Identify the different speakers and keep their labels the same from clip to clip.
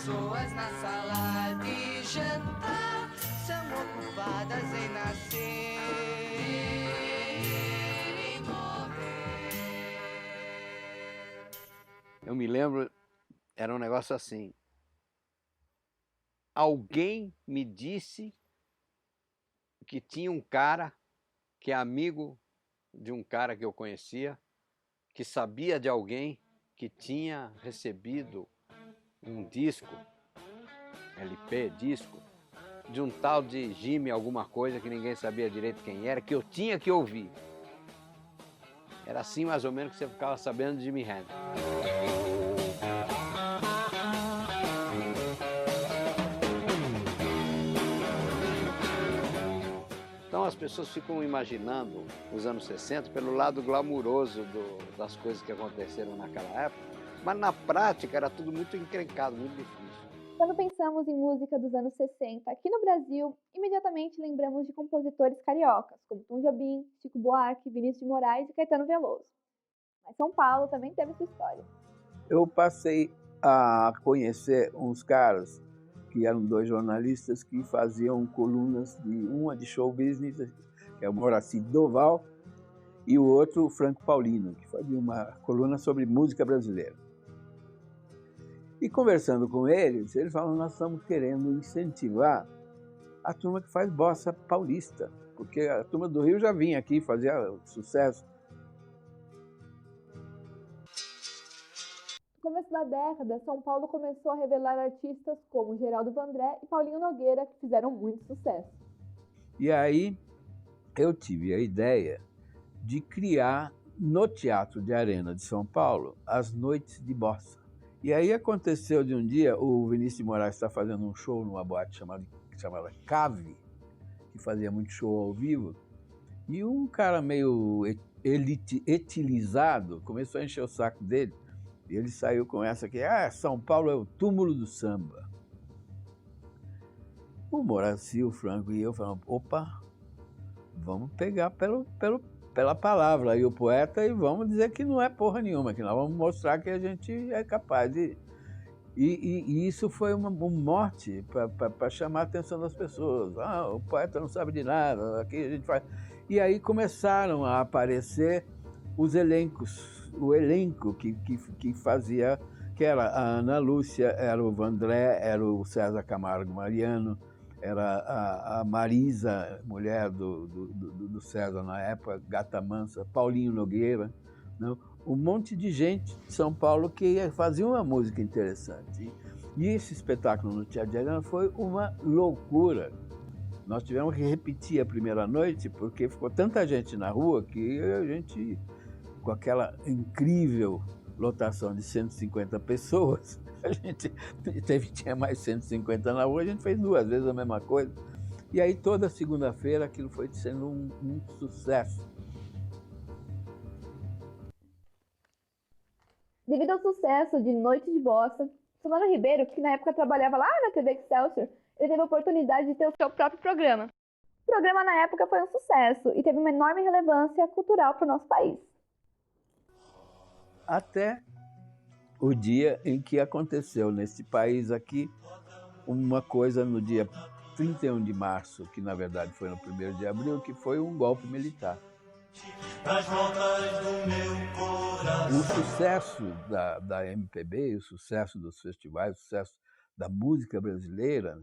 Speaker 1: pessoas na sala de jantar são ocupadas em nascer e morrer.
Speaker 2: Eu me lembro, era um negócio assim. Alguém me disse que tinha um cara que é amigo de um cara que eu conhecia, que sabia de alguém que tinha recebido um disco, LP, disco, de um tal de Jimmy alguma coisa que ninguém sabia direito quem era, que eu tinha que ouvir. Era assim mais ou menos que você ficava sabendo de Jimi Hendrix. Então as pessoas ficam imaginando os anos 60 pelo lado glamuroso das coisas que aconteceram naquela época, mas na prática era tudo muito encrencado, muito difícil.
Speaker 3: Quando pensamos em música dos anos 60 aqui no Brasil, imediatamente lembramos de compositores cariocas, como Tom Jobim, Chico Buarque, Vinícius de Moraes e Caetano Veloso. Mas São Paulo também teve sua história.
Speaker 4: Eu passei a conhecer uns caras que eram dois jornalistas que faziam colunas, uma de show business, que é o Moraci Doval, e o outro, o Franco Paulino, que fazia uma coluna sobre música brasileira. E conversando com eles falam, nós estamos querendo incentivar a turma que faz bossa paulista, porque a turma do Rio já vinha aqui, fazia sucesso.
Speaker 3: No começo da década, São Paulo começou a revelar artistas como Geraldo Vandré e Paulinho Nogueira, que fizeram muito sucesso.
Speaker 4: E aí eu tive a ideia de criar no Teatro de Arena de São Paulo as noites de bossa. E aí aconteceu de um dia, o Vinícius de Moraes está fazendo um show numa boate chamada Cave, que fazia muito show ao vivo, e um cara meio etilizado começou a encher o saco dele, e ele saiu com essa aqui, São Paulo é o túmulo do samba. O Moraci, o Franco e eu falamos, opa, vamos pegar pela palavra aí o poeta e vamos dizer que não é porra nenhuma, que nós vamos mostrar que a gente é capaz de... E isso foi um mote para chamar a atenção das pessoas. O poeta não sabe de nada, aqui a gente faz... E aí começaram a aparecer os elencos, o elenco que fazia, que era a Ana Lúcia, era o Vandré, era o César Camargo Mariano, era a Marisa, mulher do César na época, Gata Mansa, Paulinho Nogueira, não? Um monte de gente de São Paulo que fazia uma música interessante. E esse espetáculo no Teatro de Arena foi uma loucura. Nós tivemos que repetir a primeira noite porque ficou tanta gente na rua que a gente, com aquela incrível lotação de 150 pessoas, a gente tinha mais 150 na rua, a gente fez 2 vezes a mesma coisa. E aí toda segunda-feira aquilo foi sendo um sucesso.
Speaker 3: Devido ao sucesso de Noite de Bossa, Solano Ribeiro, que na época trabalhava lá na TV Excelsior, ele teve a oportunidade de ter o seu próprio programa. O programa na época foi um sucesso e teve uma enorme relevância cultural para o nosso país.
Speaker 4: Até o dia em que aconteceu nesse país aqui uma coisa no dia 31 de março, que na verdade foi no 1º de abril, que foi um golpe militar. O sucesso da MPB, o sucesso dos festivais, o sucesso da música brasileira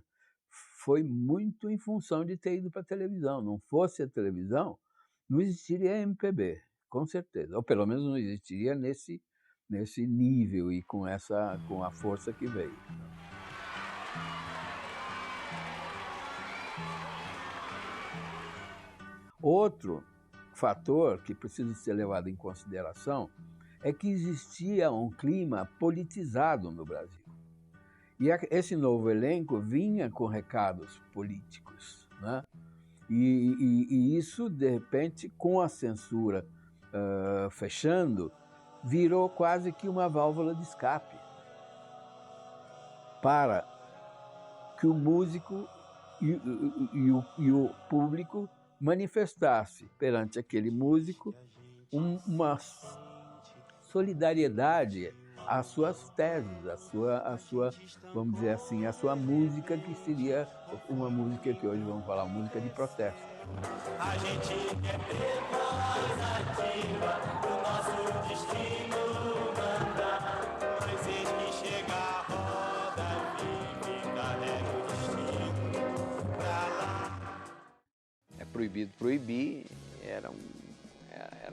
Speaker 4: foi muito em função de ter ido para a televisão. Não fosse a televisão, não existiria a MPB, com certeza. Ou pelo menos não existiria nesse nível e com a força que veio. Outro fator que precisa ser levado em consideração é que existia um clima politizado no Brasil. E esse novo elenco vinha com recados políticos, né? E isso, de repente, com a censura fechando, virou quase que uma válvula de escape para que o músico e o público manifestasse perante aquele músico uma solidariedade as suas teses, vamos dizer assim, a sua música, que seria uma música que hoje vamos falar, música de protesto.
Speaker 5: A gente quer ter voz ativa, o nosso destino mandar. Pois eis que chega a roda viva, carrega o destino pra lá.
Speaker 2: É proibido proibir, era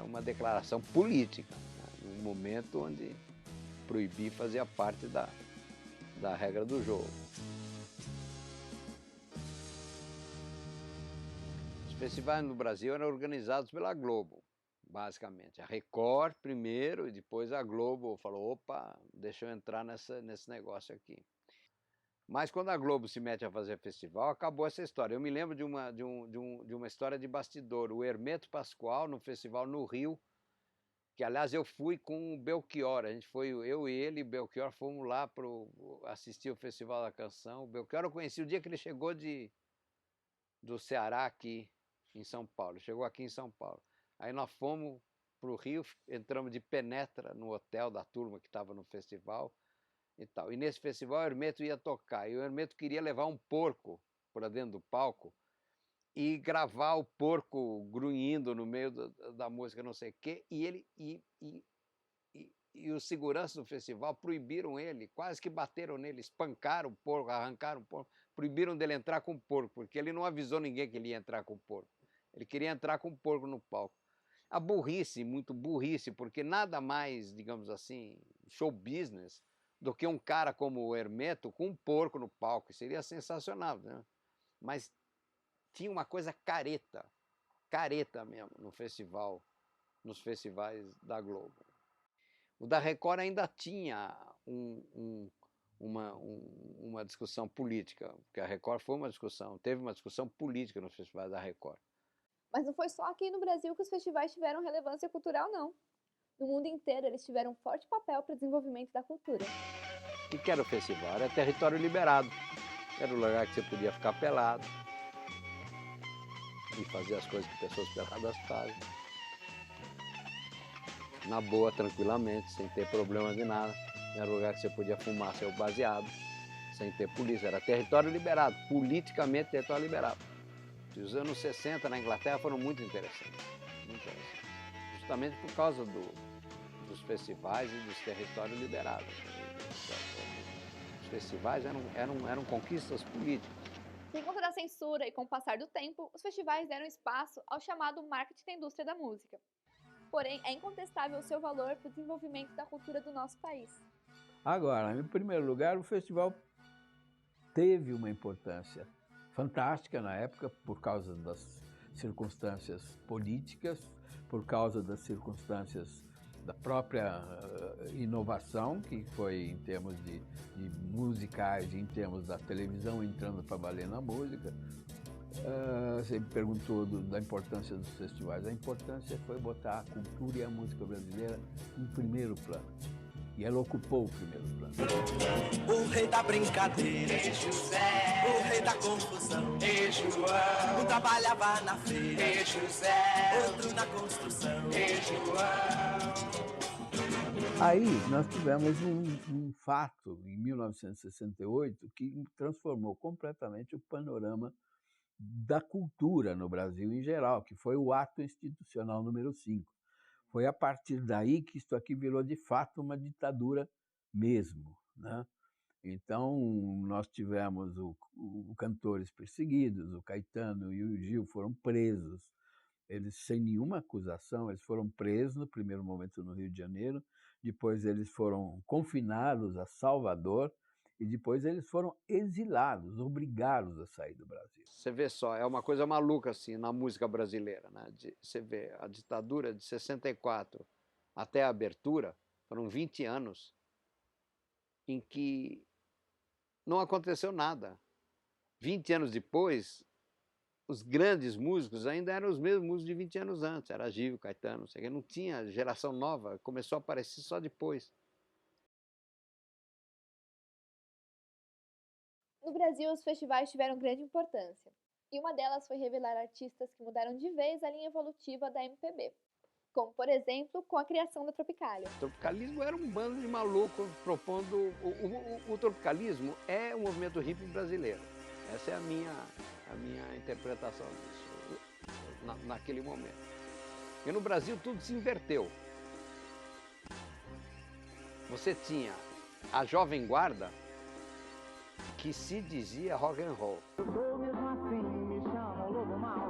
Speaker 2: uma declaração política, né? Um momento onde proibir fazia parte da regra do jogo. Os festivais no Brasil eram organizados pela Globo, basicamente. A Record primeiro e depois a Globo falou, opa, deixa eu entrar nesse negócio aqui. Mas quando a Globo se mete a fazer festival, acabou essa história. Eu me lembro de uma história de bastidor. O Hermeto Pascoal, no festival no Rio, que aliás eu fui com o Belchior, a gente foi, eu e ele e o Belchior fomos lá para assistir o Festival da Canção. O Belchior eu conheci o dia que ele chegou do Ceará aqui em São Paulo, chegou aqui em São Paulo. Aí nós fomos para o Rio, entramos de penetra no hotel da turma que estava no festival e tal. E nesse festival o Hermeto ia tocar, e o Hermeto queria levar um porco para dentro do palco e gravar o porco grunhindo no meio da música, não sei o quê, e ele e os seguranças do festival proibiram ele, quase que bateram nele, espancaram o porco, arrancaram o porco, proibiram dele entrar com o porco, porque ele não avisou ninguém que ele ia entrar com o porco. Ele queria entrar com o porco no palco. A burrice, muito burrice, porque nada mais, digamos assim, show business, do que um cara como o Hermeto com um porco no palco. Seria sensacional, né? Mas tinha uma coisa careta mesmo no festival, nos festivais da Globo. O da Record ainda tinha uma discussão política, porque a Record teve uma discussão política nos festivais da Record.
Speaker 3: Mas não foi só aqui no Brasil que os festivais tiveram relevância cultural, não. No mundo inteiro, eles tiveram um forte papel para o desenvolvimento da cultura.
Speaker 2: O que era o festival? Era território liberado. Era o lugar que você podia ficar pelado e fazer as coisas que pessoas peladas fazem. Na boa, tranquilamente, sem ter problema de nada. Era o lugar que você podia fumar seu baseado, sem ter polícia. Era território liberado, politicamente território liberado. E os anos 60 na Inglaterra foram muito interessantes. Muito interessantes. Justamente por causa dos festivais e dos territórios liberados. Os festivais eram conquistas políticas.
Speaker 3: Por conta da censura e com o passar do tempo, os festivais deram espaço ao chamado marketing da indústria da música. Porém, é incontestável o seu valor para o desenvolvimento da cultura do nosso país.
Speaker 4: Agora, em primeiro lugar, o festival teve uma importância fantástica na época, por causa das circunstâncias políticas, por causa das circunstâncias da própria inovação, que foi em termos de musicais, em termos da televisão entrando para valer na música. Você me perguntou da importância dos festivais. A importância foi botar a cultura e a música brasileira em primeiro plano. E ela ocupou o primeiro plano.
Speaker 5: O rei da brincadeira, José. O rei da confusão, João. Um trabalhava na feira, José. Outro na construção, João.
Speaker 4: Aí nós tivemos um fato em 1968 que transformou completamente o panorama da cultura no Brasil em geral, que foi o Ato Institucional número 5. Foi a partir daí que isso aqui virou, de fato, uma ditadura mesmo, né? Então, nós tivemos cantores perseguidos, o Caetano e o Gil foram presos. Eles, sem nenhuma acusação, eles foram presos no primeiro momento no Rio de Janeiro, depois eles foram confinados a Salvador, e depois eles foram exilados, obrigados a sair do Brasil.
Speaker 2: Você vê só, é uma coisa maluca assim na música brasileira, né? Você vê a ditadura de 64 até a abertura, foram 20 anos em que não aconteceu nada. 20 anos depois, os grandes músicos ainda eram os mesmos músicos de 20 anos antes, era Gil, Caetano, não sei o que, não tinha geração nova, começou a aparecer só depois.
Speaker 3: No Brasil, os festivais tiveram grande importância, e uma delas foi revelar artistas que mudaram de vez a linha evolutiva da MPB. como, por exemplo, com a criação da Tropicália.
Speaker 2: O tropicalismo era um bando de malucos propondo... O tropicalismo é o movimento hippie brasileiro. Essa é a minha interpretação disso, naquele momento. Porque no Brasil tudo se inverteu. Você tinha a Jovem Guarda, que se dizia rock and roll.
Speaker 1: Eu sou mesmo assim, me chamam lobo mal,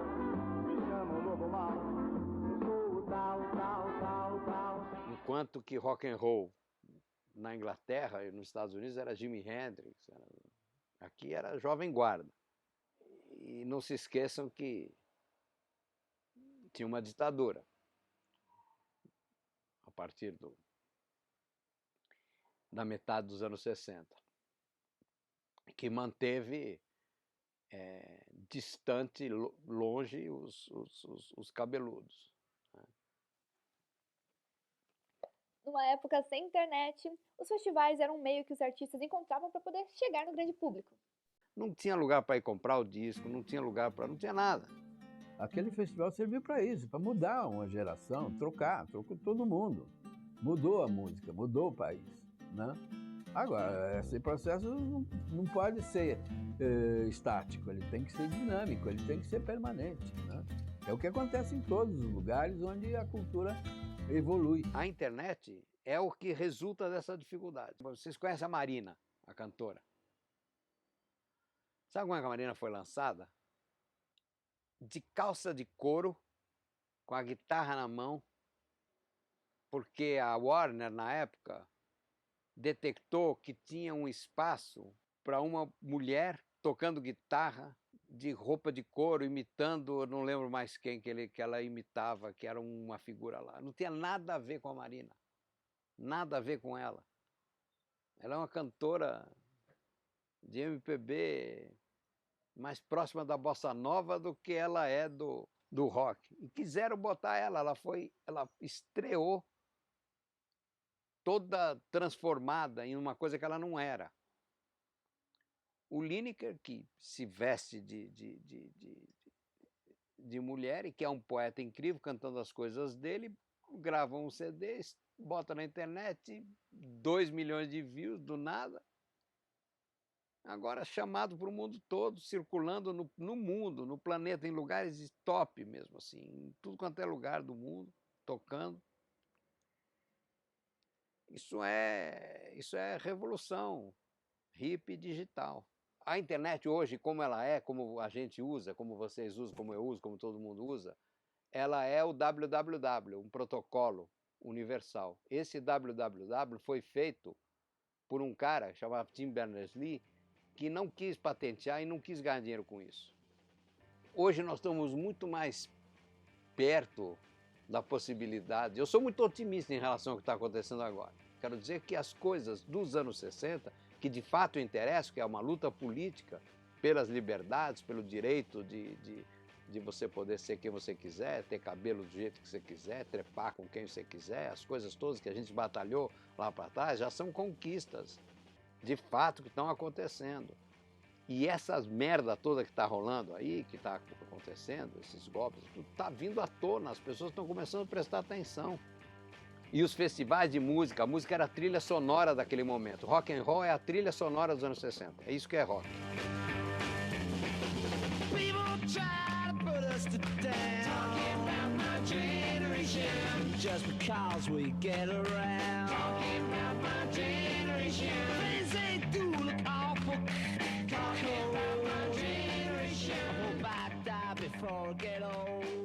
Speaker 1: me chamam lobo mal. Eu sou o tal.
Speaker 2: Enquanto que rock and roll na Inglaterra e nos Estados Unidos era Jimi Hendrix, aqui era Jovem Guarda. E não se esqueçam que tinha uma ditadura a partir da metade dos anos 60, que manteve distante, longe os cabeludos.
Speaker 3: Numa época sem internet, os festivais eram um meio que os artistas encontravam para poder chegar no grande público.
Speaker 2: Não tinha lugar para ir comprar o disco, não tinha lugar para... não tinha nada.
Speaker 4: Aquele festival serviu para isso, para mudar uma geração, trocou todo mundo. Mudou a música, mudou o país, né? Agora, esse processo não pode ser estático, ele tem que ser dinâmico, ele tem que ser permanente, né? É o que acontece em todos os lugares onde a cultura evolui.
Speaker 2: A internet é o que resulta dessa dificuldade. Vocês conhecem a Marina, a cantora? Sabe como é que a Marina foi lançada? De calça de couro, com a guitarra na mão, porque a Warner, na época, detectou que tinha um espaço para uma mulher tocando guitarra de roupa de couro, imitando, eu não lembro mais quem que ela imitava, que era uma figura lá. Não tinha nada a ver com a Marina, nada a ver com ela. Ela é uma cantora de MPB mais próxima da bossa nova do que ela é do rock. E quiseram botar ela estreou toda transformada em uma coisa que ela não era. O Lineker, que se veste de mulher e que é um poeta incrível, cantando as coisas dele, grava um CD, bota na internet, 2 milhões de views do nada. Agora chamado para o mundo todo, circulando no mundo, no planeta, em lugares top mesmo, assim, em tudo quanto é lugar do mundo, tocando. Isso é revolução hippie digital. A internet hoje, como ela é, como a gente usa, como vocês usam, como eu uso, como todo mundo usa, ela é o www, um protocolo universal. Esse www foi feito por um cara chamado Tim Berners-Lee, que não quis patentear e não quis ganhar dinheiro com isso. Hoje nós estamos muito mais perto da possibilidade. Eu sou muito otimista em relação ao que está acontecendo agora. Quero dizer que as coisas dos anos 60, que de fato interessam, que é uma luta política pelas liberdades, pelo direito de você poder ser quem você quiser, ter cabelo do jeito que você quiser, trepar com quem você quiser, as coisas todas que a gente batalhou lá para trás, já são conquistas de fato que estão acontecendo. E essas merda toda que está rolando aí, que está acontecendo, esses golpes, tudo está vindo à tona, as pessoas estão começando a prestar atenção. E os festivais de música, a música era a trilha sonora daquele momento. Rock and roll é a trilha sonora dos anos 60. É isso que é rock.
Speaker 5: People try to put us to down, talking about my generation, just because we get around, talking about my generation, things they do look awful, talking about my generation, I hope I die before I get old.